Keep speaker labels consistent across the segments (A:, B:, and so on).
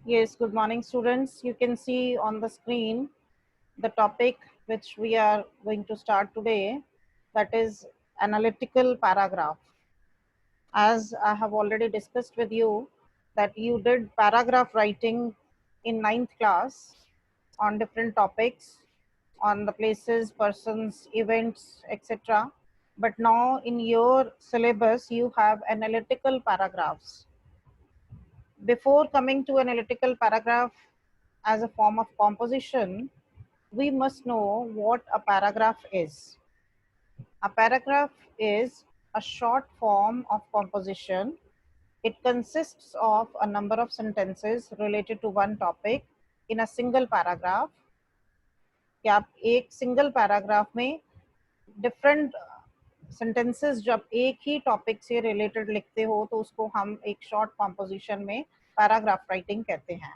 A: Yes, good morning, students. You can see on the screen the topic which we are going to start today, that is analytical paragraph. As I have already discussed with you that you did paragraph writing in ninth class on different topics, on the places, persons, events, etc. But now in your syllabus, you have analytical paragraphs. Before coming to analytical paragraph as a form of composition, we must know what a paragraph is. A paragraph is a short form of composition. It consists of a number of sentences related to one topic in a single paragraph. कि आप एक single paragraph में different sentences जब एक ही topic से related लिखते हो तो उसको हम एक शॉर्ट कॉम्पोजिशन में पैराग्राफ राइटिंग कहते हैं.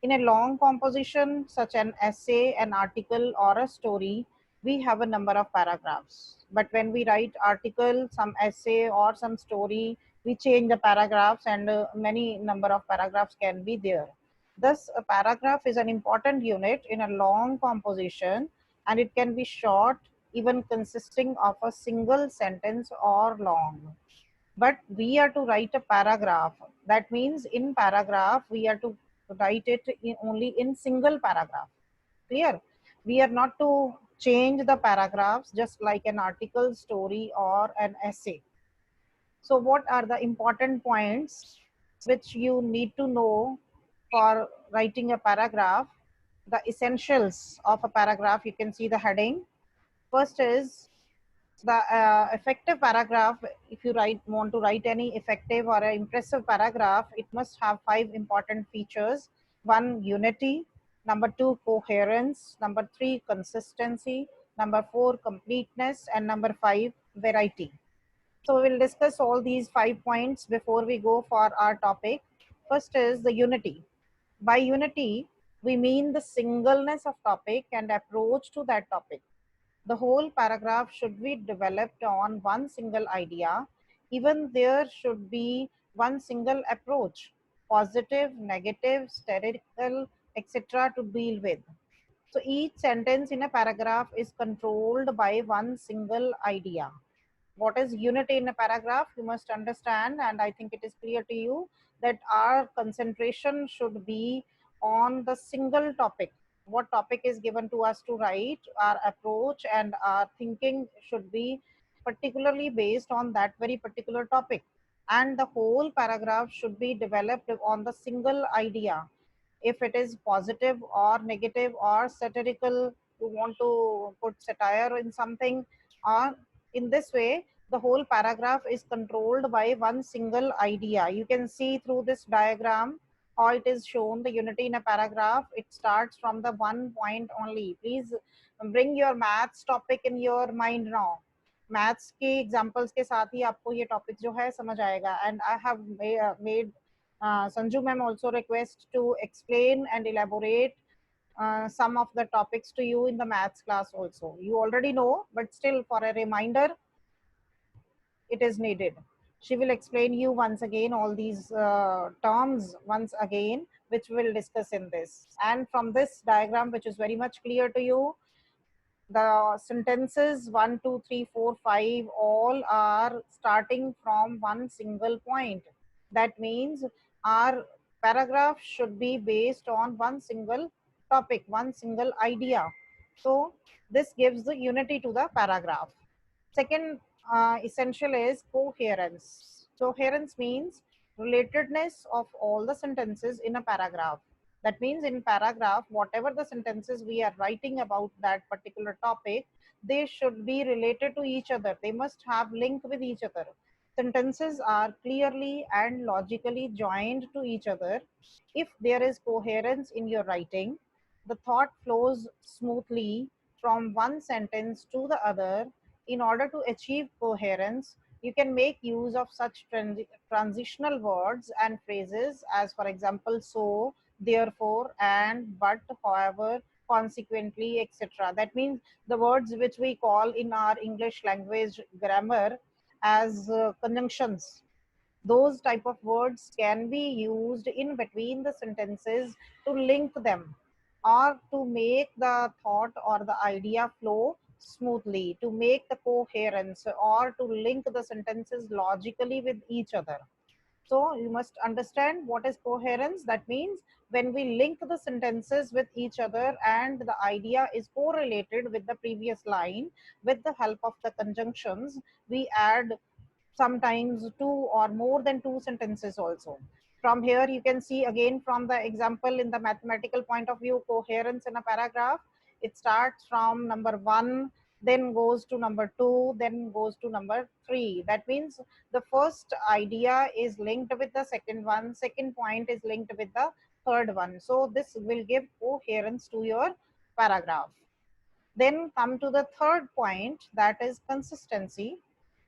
A: In a long composition, such an essay, an article, or a story, we have a number of paragraphs. But when we write article, some essay, or some story, we change the paragraphs, and many number of paragraphs can be there. Thus, a paragraph is an important unit in a long composition, and it can be short, even consisting of a single sentence or long. But we are to write a paragraph. That means in paragraph, we are to write it only in single paragraph. Clear? We are not to change the paragraphs just like an article, story, or an essay. So what are the important points which you need to know for writing a paragraph? The essentials of a paragraph, you can see the heading. First is the effective paragraph. If you want to write any effective or impressive paragraph, it must have 5 important features. 1, unity. Number 2, coherence. Number 3, consistency. Number 4, completeness. And number 5, variety. So we'll discuss all these 5 points before we go for our topic. First is the unity. By unity, we mean the singleness of topic and approach to that topic. The whole paragraph should be developed on one single idea. Even there should be one single approach, positive, negative, satirical, etc. to deal with. So each sentence in a paragraph is controlled by one single idea. What is unity in a paragraph? You must understand, and I think it is clear to you that our concentration should be on the single topic. What topic is given to us to write, our approach and our thinking should be particularly based on that very particular topic, and the whole paragraph should be developed on the single idea. If it is positive or negative or satirical, you want to put satire in something, or in this way the whole paragraph is controlled by one single idea. You can see through this diagram how it is shown, the unity in a paragraph. It starts from the one point only. Please bring your maths topic in your mind now. Maths के examples के साथ ही आपको ये topic जो है समझ आएगा. And I have made Sanju ma'am also request to explain and elaborate some of the topics to you in the maths class also. You already know, but still for a reminder, it is needed. She will explain you once again all these terms once again, which we'll discuss in this. And from this diagram, which is very much clear to you, the sentences 1, 2, 3, 4, 5 all are starting from one single point. That means our paragraph should be based on one single topic, one single idea. So this gives the unity to the paragraph. Second essential is coherence. Coherence means relatedness of all the sentences in a paragraph. That means in paragraph, whatever the sentences we are writing about that particular topic, they should be related to each other. They must have link with each other. Sentences are clearly and logically joined to each other. If there is coherence in your writing, the thought flows smoothly from one sentence to the other. In order to achieve coherence, you can make use of such transitional words and phrases as, for example, so, therefore, and, but, however, consequently, etc. That means the words which we call in our English language grammar as conjunctions. Those type of words can be used in between the sentences to link them, or to make the thought or the idea flow smoothly, to make the coherence, or to link the sentences logically with each other. So you must understand what is coherence. That means when we link the sentences with each other and the idea is correlated with the previous line with the help of the conjunctions, we add sometimes two or more than two sentences also. From here, you can see again from the example in the mathematical point of view, coherence in a paragraph. It starts from number one, then goes to number two, then goes to number three. That means the first idea is linked with the second one, second point is linked with the third one. So this will give coherence to your paragraph. Then come to the third point, that is consistency.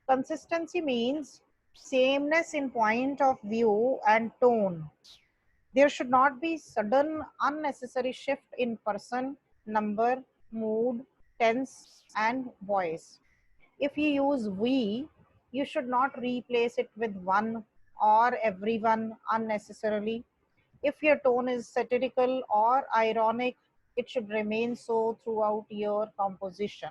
A: Consistency means sameness in point of view and tone. There should not be sudden unnecessary shift in person, number, mood, tense, and voice. If you use we, you should not replace it with one or everyone unnecessarily. If your tone is satirical or ironic, it should remain so throughout your composition.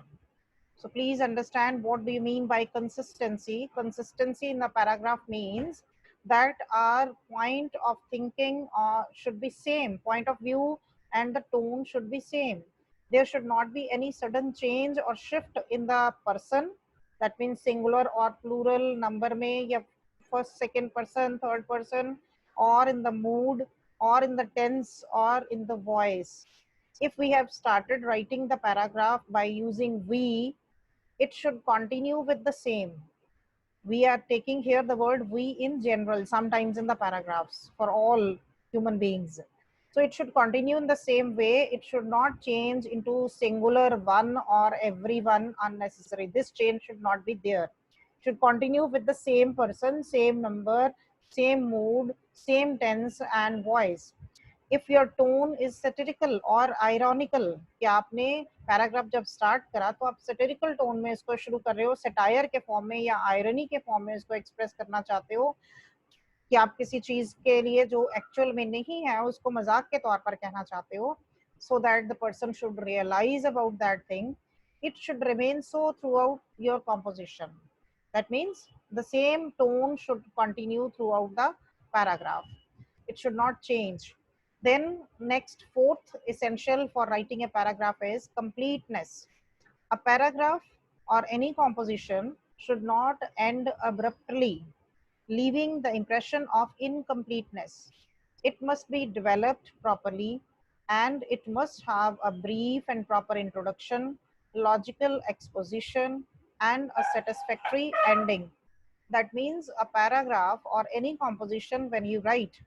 A: So please understand, what do you mean by consistency? Consistency in the paragraph means that our point of thinking should be same, point of view and the tone should be same. There should not be any sudden change or shift in the person. That means singular or plural number में या first, second person, third person, or in the mood, or in the tense, or in the voice. If we have started writing the paragraph by using we, it should continue with the same. We are taking here the word we in general, sometimes in the paragraphs for all human beings. So it should continue in the same way. It should not change into singular one or everyone unnecessary. This change should not be there. It should continue with the same person, same number, same mood, same tense and voice. If your tone is satirical और ironical, कि आपने paragraph जब start करा तो आप satirical tone में इसको शुरू कर रहे हो, सेटायर के फॉर्म में या आयरनी के फॉर्म में इसको एक्सप्रेस करना चाहते हो, कि आप किसी चीज के लिए जो एक्चुअल में नहीं है उसको मजाक के तौर पर कहना चाहते हो, so that the person should realize about that thing, it should remain so throughout your composition. That means the same tone should continue throughout the paragraph. It should not change. Then next, fourth essential for writing a paragraph is completeness. A paragraph or any composition should not end abruptly, leaving the impression of incompleteness. It must be developed properly, and it must have a brief and proper introduction, logical exposition, and a satisfactory ending. That means a paragraph or any composition when you write,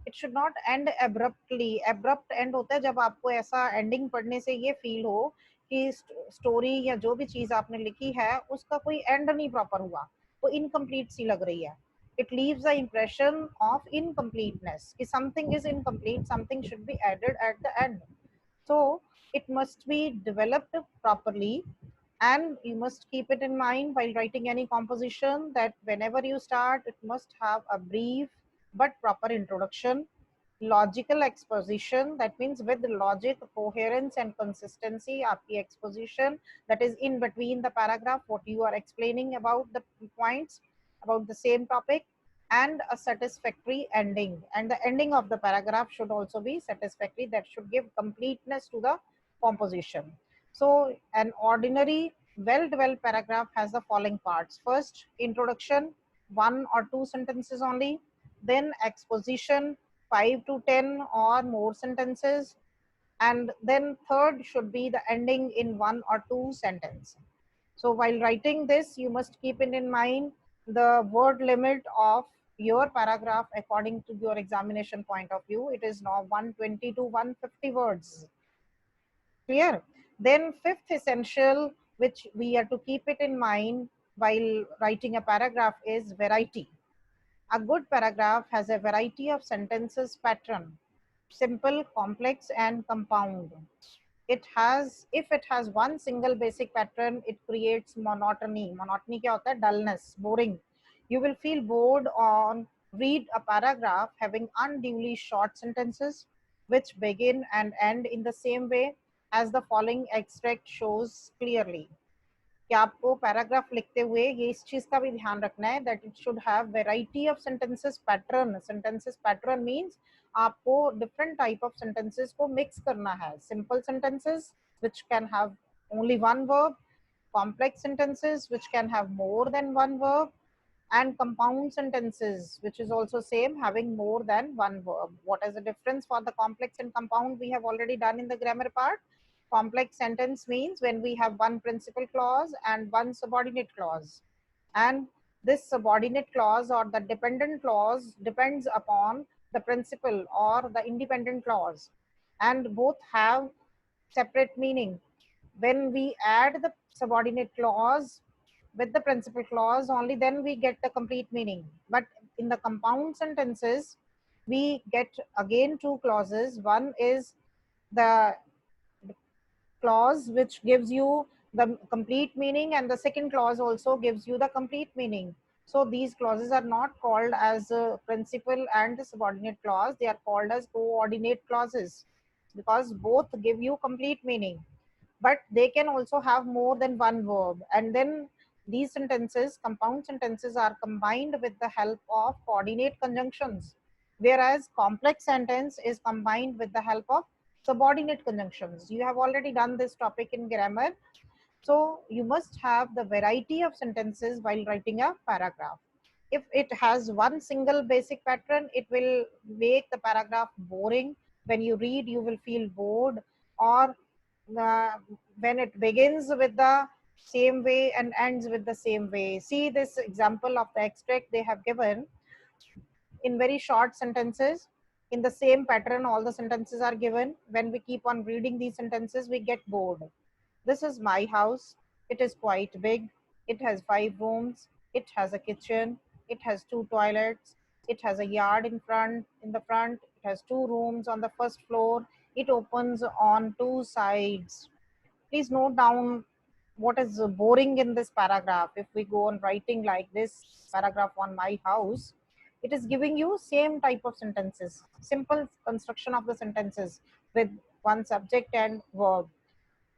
A: it should not end abruptly. Abrupt end होता है जब आपको ऐसा ending पढ़ने से ये feel हो कि story या जो भी चीज आपने लिखी है उसका कोई end नहीं proper हुआ, वो incomplete सी लग रही है. It leaves the impression of incompleteness, कि something is incomplete, something should be added at the end. So it must be developed properly, and you must keep it in mind while writing any composition that whenever you start, it must have a brief but proper introduction, logical exposition, that means with logic, coherence and consistency, aapki exposition, that is in between the paragraph, what you are explaining about the points about the same topic, and a satisfactory ending. And the ending of the paragraph should also be satisfactory, that should give completeness to the composition. So an ordinary well-developed paragraph has the following parts. First, introduction, one or two sentences only. Then exposition, 5 to 10 or more sentences. And then third should be the ending in one or two sentences. So while writing this, you must keep it in mind the word limit of your paragraph according to your examination point of view. It is now 120 to 150 words. Clear? Then fifth essential, which we are to keep it in mind while writing a paragraph, is variety. A good paragraph has a variety of sentences pattern, simple, complex, and compound. If it has one single basic pattern, it creates monotony. Monotony क्या होता है? Dullness, boring. You will feel bored on read a paragraph having unduly short sentences which begin and end in the same way as the following extract shows clearly. कि आपको paragraph लिखते हुए ये इस चीज का भी ध्यान रखना है that it should have variety of sentences pattern. Sentences pattern means आपको डिफरेंट टाइप ऑफ सेंटेंसेस को मिक्स करना है. Simple sentences which can have only one verb, complex sentences which can have more than one verb, and compound sentences which is also same having more than one verb. What is the difference for the complex and compound? We have already done in the grammar part. Complex sentence means when we have one principal clause and one subordinate clause, and this subordinate clause or the dependent clause depends upon the principal or the independent clause, and both have separate meaning. When we add the subordinate clause with the principal clause, only then we get the complete meaning. But in the compound sentences, we get again two clauses. One is the clause which gives you the complete meaning, and the second clause also gives you the complete meaning. So these clauses are not called as principal and the subordinate clause. They are called as coordinate clauses because both give you complete meaning, but they can also have more than one verb. And then these sentences, compound sentences, are combined with the help of coordinate conjunctions, whereas complex sentence is combined with the help of subordinate conjunctions. You have already done this topic in grammar. So you must have the variety of sentences while writing a paragraph. If it has one single basic pattern, it will make the paragraph boring. When you read, you will feel bored. Or uh, when it begins with the same way and ends with the same way. See this example of the extract they have given in very short sentences. In the same pattern, all the sentences are given. When we keep on reading these sentences, we get bored. This is my house. It is quite big. It has 5 rooms. It has a kitchen. It has 2 toilets. It has a yard in the front. It has 2 rooms on the first floor. It opens on 2 sides. Please note down what is boring in this paragraph. If we go on writing like this paragraph on my house, it is giving you same type of sentences, simple construction of the sentences with one subject and verb.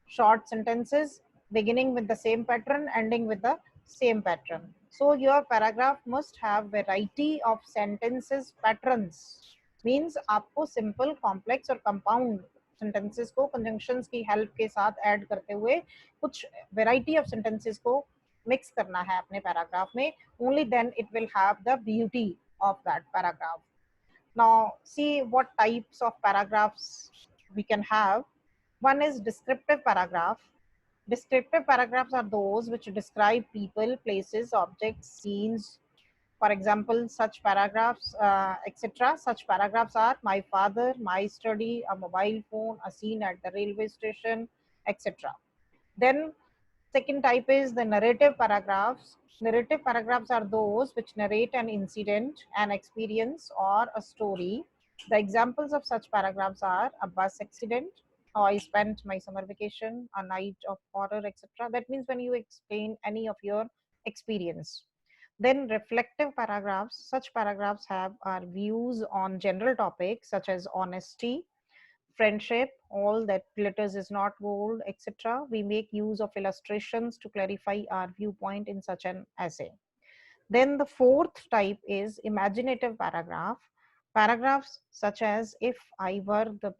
A: Short sentences beginning with the same pattern, ending with the same pattern. So your paragraph must have variety of sentences patterns. Means आपको simple, complex और compound sentences को conjunctions की help के साथ add करते हुए कुछ variety of sentences को mix करना है अपने paragraph में. Only then it will have the beauty of that paragraph. Now see what types of paragraphs we can have. One is descriptive paragraph. Descriptive paragraphs are those which describe people, places, objects, scenes. For example, such paragraphs, etc. Such paragraphs are my father, my study, a mobile phone, a scene at the railway station, etc. Then second type is the narrative paragraphs. Narrative paragraphs are those which narrate an incident, an experience, or a story. The examples of such paragraphs are a bus accident, how I spent my summer vacation, a night of horror, etc. That means when you explain any of your experience. Then reflective paragraphs. Such paragraphs have our views on general topics such as honesty, friendship, all that glitters is not gold, etc. We make use of illustrations to clarify our viewpoint in such an essay. Then the fourth type is imaginative paragraph. Paragraphs such as if I were the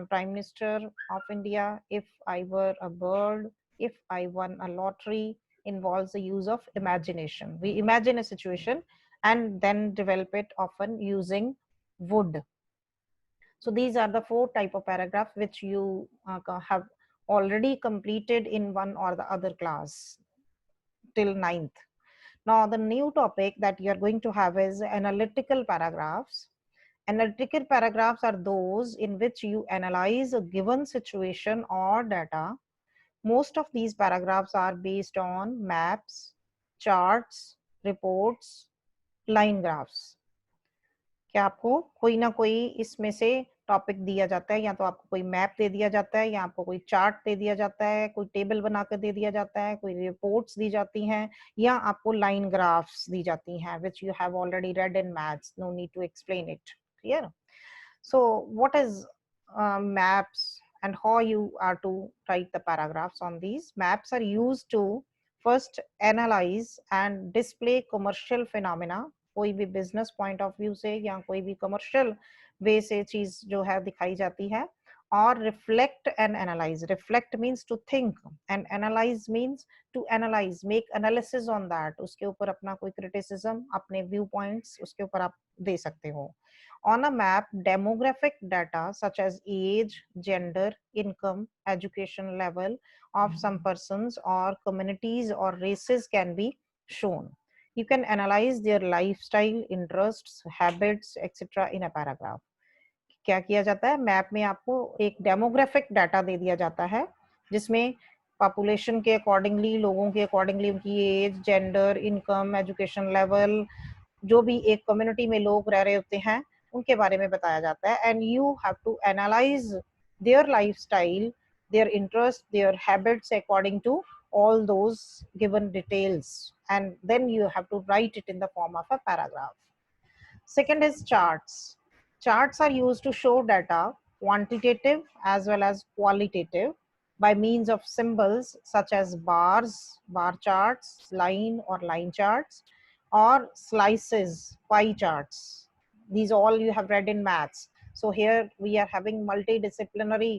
A: Prime Minister of India, if I were a bird, if I won a lottery, involves the use of imagination. We imagine a situation and then develop it, often using would. So these are the 4 type of paragraph which you have already completed in one or the other class till 9th. Now the new topic that you are going to have is analytical paragraphs. Analytical paragraphs are those in which you analyze a given situation or data. Most of these paragraphs are based on maps, charts, reports, line graphs. क्या आपको कोई ना कोई इसमें से topic दिया जाता है, या तो आपको कोई मैप दे दिया जाता है, या आपको कोई चार्ट दे दिया जाता है, कोई टेबल बनाकर दे दिया जाता है, कोई रिपोर्ट्स दी जाती हैं, या आपको लाइन ग्राफ्स दी जाती हैं, which you have already read in maths, no need to explain it. Clear? So what is maps and how you are to write the paragraphs on these? Maps are used to first analyze and display commercial phenomena, कोई भी business point of view से या कोई भी commercial वे से चीज जो है दिखाई जाती है, और reflect and analyse. Reflect means to think and analyse means to analyse, make analysis on that, उसके ऊपर अपना कोई क्रिटिसिज्म, अपने व्यू पॉइंट्स उसके ऊपर आप दे सकते हो. On a map, demographic data such as age, gender, income, education level of some persons or communities or races can be shown. You can analyze their lifestyle, interests, habits, etc. in a paragraph. क्या किया जाता है, map में आपको एक demographic data दे दिया जाता है, जिसमें पॉपुलेशन के अकॉर्डिंगली, लोगों के अकॉर्डिंगली उनकी age, gender, income, education level, जो भी एक कम्युनिटी में लोग रह रहे होते हैं उनके बारे में बताया जाता है. And you have to analyse their lifestyle, their interest, their habits according to all those given details, and then you have to write it in the form of a paragraph. Second is charts. Charts are used to show data, quantitative as well as qualitative, by means of symbols such as bars, bar charts, line or line charts, or slices, pie charts. These all you have read in maths. So here we are having multidisciplinary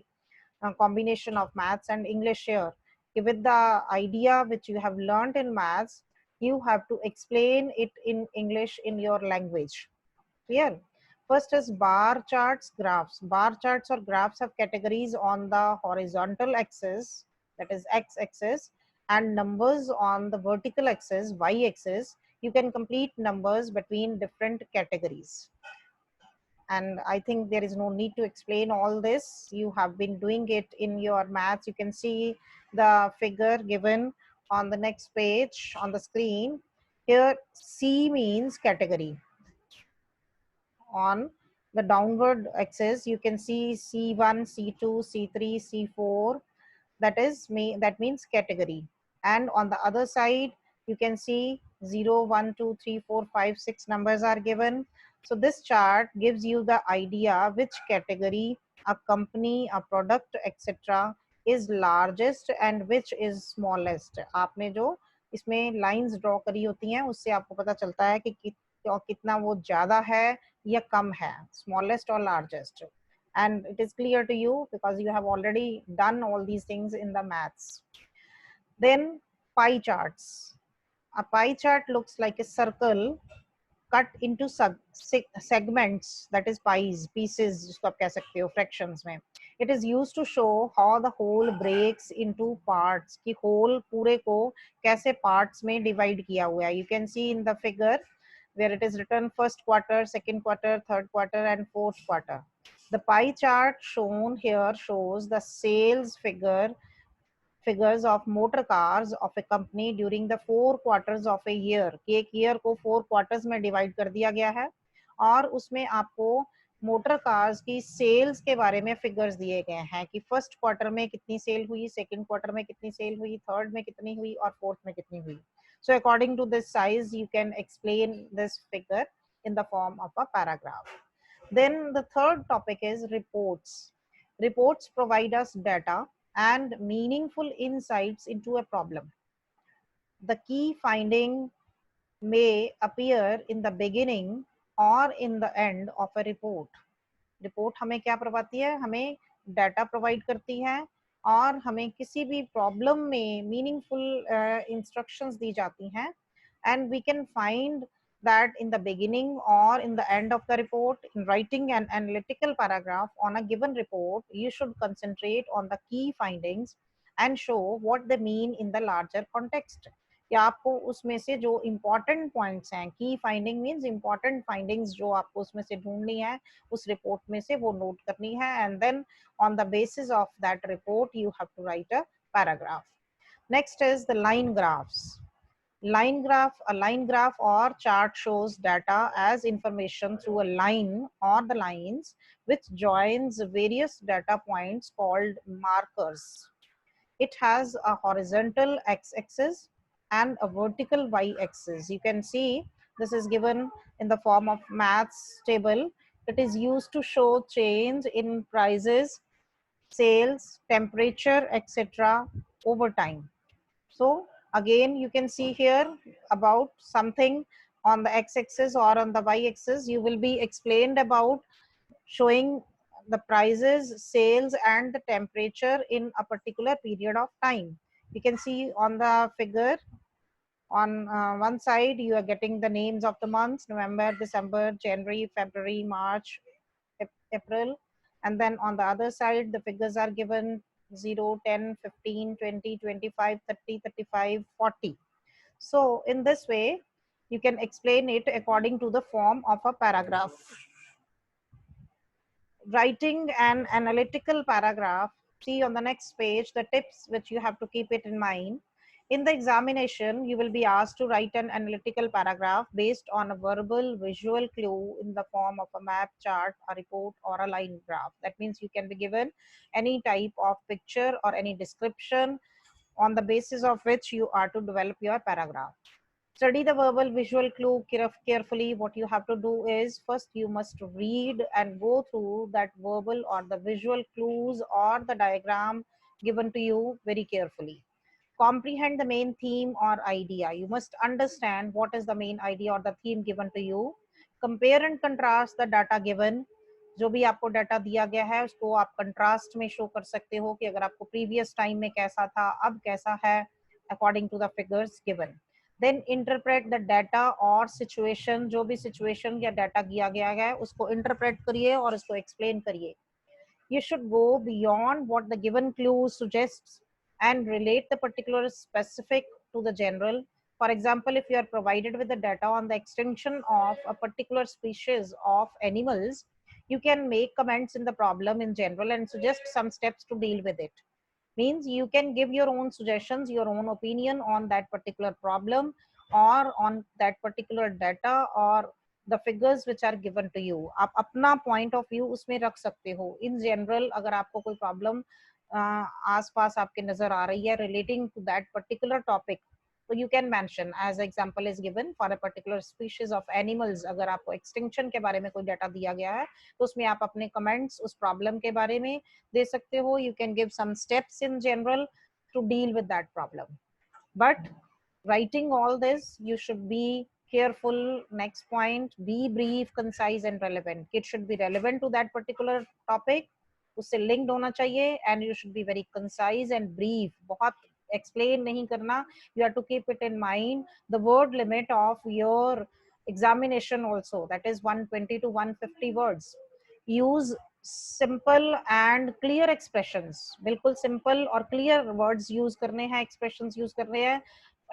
A: combination of maths and English here. With the idea which you have learned in maths, you have to explain it in English in your language. Clear? First is bar charts, graphs. Bar charts or graphs have categories on the horizontal axis, that is x-axis, and numbers on the vertical axis, y-axis. You can complete numbers between different categories. And I think there is no need to explain all this. You have been doing it in your maths. You can see the figure given on the next page on the screen. Here C means category. On the downward axis you can see C1, C2, C3, C4, that means category. And on the other side you can see 0, 1, 2, 3, 4, 5, 6 numbers are given. So this chart gives you the idea which category a company, a product, etc. is largest and which is smallest. आपने जो इसमें lines draw करी होती हैं उससे आपको पता चलता है कि कितना वो ज्यादा है या कम है, smallest or largest. And it is clear to you because you have already done all these things in the maths. Then pie charts. A pie chart looks like a circle cut into segments, that is pies, pieces जिसको आप कह सकते हो fractions में. It is used to show how the whole breaks into parts, कि whole पूरे को कैसे parts में divide किया हुआ है. You can see in the figure where it is written first quarter, second quarter, third quarter and fourth quarter. The pie chart shown here shows the sales figures of motor cars of a company during the 4 quarters of a year. कि एक year को 4 quarters में divide कर दिया गया है और उसमें आपको मोटर कार्स की सेल्स के बारे में फिगर्स दिए गए हैं कि फर्स्ट क्वार्टर में कितनी सेल हुई, सेकंड क्वार्टर में कितनी सेल हुई, थर्ड में कितनी हुई और फोर्थ में कितनी हुई. So according to this size you can explain this figure in the form of a paragraph. Then the third topic is reports. Reports provide us data and meaningful insights into a problem. The key finding may appear in the beginning or in the end of a report. Report हमें क्या करवाती है, हमें data provide करती है और हमें किसी भी प्रॉब्लम में मीनिंगफुल इंस्ट्रक्शंस दी जाती हैं. And we can find that in the beginning or in the end of the report. In writing an analytical paragraph on a given report, you should concentrate on the key findings and show what they mean in the larger context. या आपको उसमें से जो important points हैं, की finding means important findings जो आपको उसमें से ढूंढनी है उस रिपोर्ट में से वो नोट करनी है. And then on the basis of that report you have to write a paragraph. Next is the line graphs. A line graph or chart shows data as information through a line or the lines which joins various data points called markers. It has a horizontal x-axis and a vertical y-axis. You can see this is given in the form of maths table. It is used to show change in prices, sales, temperature, etc. over time. So again, you can see here about something on the x-axis or on the y-axis. You will be explained about showing the prices, sales, and the temperature in a particular period of time. You can see on the figure on one side you are getting the names of the months: November, December, January, February, March, April. And then on the other side the figures are given 0, 10, 15, 20, 25, 30, 35, 40. So in this way you can explain it according to the form of a paragraph. Writing an analytical paragraph, see on the next page the tips which you have to keep it in mind. In the examination, you will be asked to write an analytical paragraph based on a verbal visual clue in the form of a map, chart, a report, or a line graph. That means you can be given any type of picture or any description on the basis of which you are to develop your paragraph. Study the verbal visual clue carefully. What you have to do is first you must read and go through that verbal or the visual clues or the diagram given to you very carefully. Comprehend the main theme or idea. You must understand what is the main idea or the theme given to you. Compare and contrast the data given. जो भी आपको data दिया गया है उसको आप contrast में show कर सकते हो कि अगर आपको प्रीवियस टाइम में कैसा था अब कैसा है according to the figures given. Then interpret the data और सिचुएशन. जो भी सिचुएशन या डाटा दिया गया है उसको इंटरप्रेट करिए और उसको एक्सप्लेन करिए. You should go beyond what the given clue suggests and relate the particular specific to the general. For example, if you are provided with the data on the extinction of a particular species of animals, you can make comments in the problem in general and suggest some steps to deal with it. Means you can give your own suggestions, your own opinion on that particular problem or on that particular data or the figures which are given to you. आप अपना point of view उसमें रख सकते हो. In general, अगर आपको कोई problem आस पास आपके नजर आ रही है relating to that particular topic, so you can mention as example is given for a particular species of animals. अगर आपको extinction के बारे में कोई data दिया गया है तो उसमें आप अपने comments उस problem के बारे में दे सकते हो. You can give some steps in general to deal with that problem. But writing all this, you should be careful. Next point, be brief, concise and relevant. It should be relevant to that particular topic, उससे linked होना चाहिए, and you should be very concise and brief. बहुत explain नहीं करना. You have to keep it in mind the word limit of your examination also, that is 120 to 150 words. Use simple and clear expressions. बिल्कुल simple और clear words use करने हैं, expressions use करने हैं.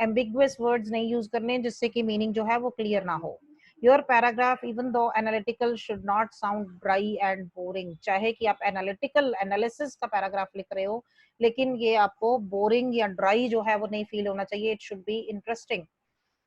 A: Ambiguous words नहीं use करने जिससे कि meaning जो है वो clear ना हो. Your paragraph, even though analytical, should not sound dry and boring. चाहे कि आप analytical analysis का paragraph लिख रहे हो, लेकिन ये आपको boring या dry जो है वो नहीं feel होना चाहिए. It should be interesting.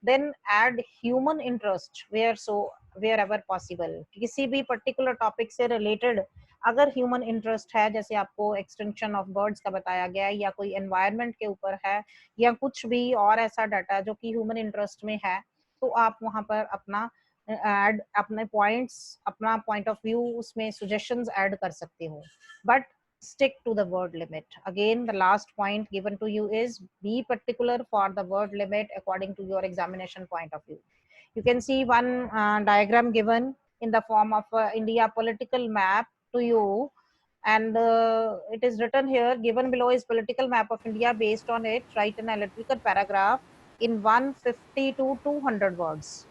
A: Then add human interest wherever possible. किसी भी particular topic से related अगर ह्यूमन इंटरेस्ट है, जैसे आपको एक्सटेंशन ऑफ बर्ड्स का बताया गया है या कोई एनवायरनमेंट के ऊपर है या कुछ भी और ऐसा डाटा जो कि ह्यूमन इंटरेस्ट में है, तो आप वहां पर अपना ऐड अपने पॉइंट्स अपना पॉइंट ऑफ व्यू उसमें सजेशंस ऐड कर सकते हो. But stick to the word limit. Again, the last point given to you is be particular for the word limit according to your examination point of view. You can see one diagram given in the form of India political map to you, and it is written here, given below is political map of India. Based on it, write an analytical paragraph in 150 to 200 words.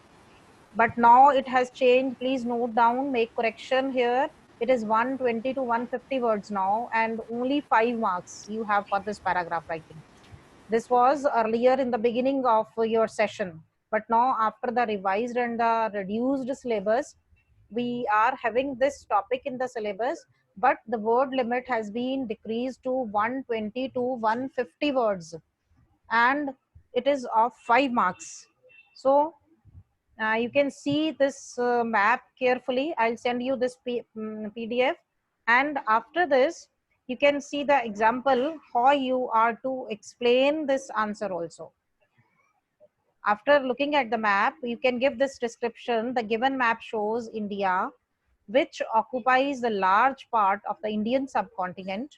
A: But now it has changed. Please note down, make correction here. It is 120 to 150 words now, and only 5 marks you have for this paragraph writing. This was earlier in the beginning of your session, but now after the revised and the reduced syllabus, we are having this topic in the syllabus, but the word limit has been decreased to 120 to 150 words. And it is of 5 marks. So you can see this map carefully. I'll send you this PDF, and after this you can see the example how you are to explain this answer also. After looking at the map, you can give this description. The given map shows India, which occupies the large part of the Indian subcontinent.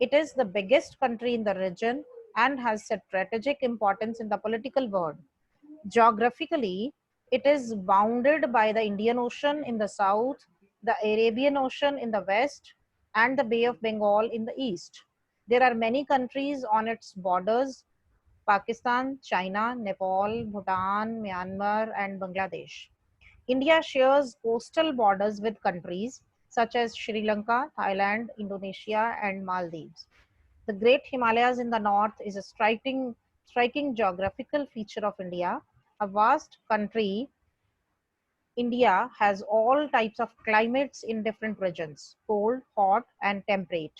A: It is the biggest country in the region and has strategic importance in the political world. Geographically, it is bounded by the Indian Ocean in the south, the Arabian Ocean in the west, and the Bay of Bengal in the east. There are many countries on its borders: Pakistan, China, Nepal, Bhutan, Myanmar, and Bangladesh. India shares coastal borders with countries such as Sri Lanka, Thailand, Indonesia, and Maldives. The Great Himalayas in the north is a striking geographical feature of India. A vast country, India has all types of climates in different regions: cold, hot, and temperate.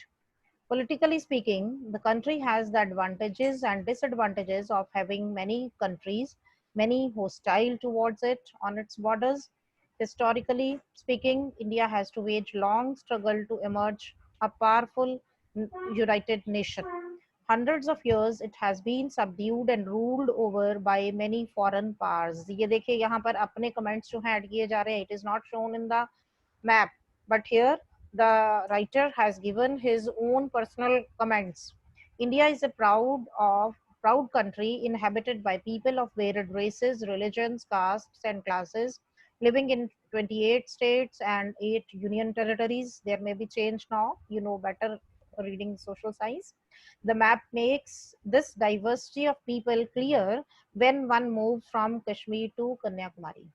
A: Politically speaking, the country has the advantages and disadvantages of having many countries, many hostile towards it on its borders. Historically speaking, India has to wage long struggle to emerge a powerful united nation. Hundreds of years it has been subdued and ruled over by many foreign powers. ये देखिए यहाँ पर अपने comments जो हैं add किए जा रहे हैं. It is not shown in the map, but here the writer has given his own personal comments. India is a proud country inhabited by people of varied races, religions, castes, and classes, living in 28 states and 8 union territories. There may be change now, you know better reading social science. The map makes this diversity of people clear when one moves from Kashmir to Kanyakumari.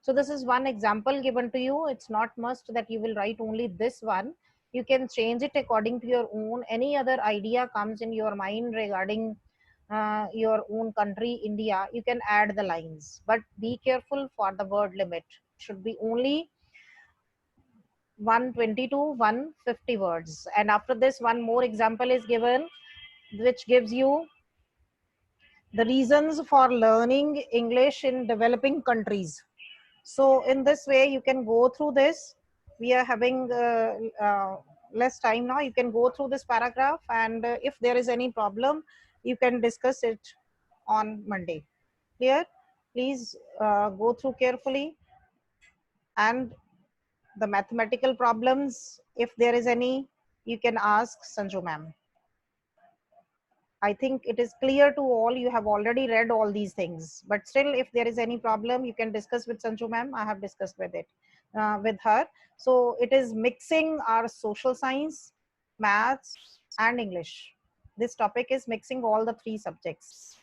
A: So this is one example given to you. It's not must that you will write only this one. You can change it according to your own. Any other idea comes in your mind regarding your own country, India, you can add the lines. But be careful for the word limit. It should be only 120 to 150 words. And after this, one more example is given, which gives you the reasons for learning English in developing countries. So in this way, you can go through this. We are having less time now. You can go through this paragraph, and if there is any problem, you can discuss it on Monday. Clear? Please go through carefully, and the mathematical problems, if there is any, you can ask Sanju ma'am. I think it is clear to all. You have already read all these things, but still, if there is any problem, you can discuss with Sanju ma'am. I have discussed with with her. So it is mixing our social science, maths, and English. This topic is mixing all the three subjects.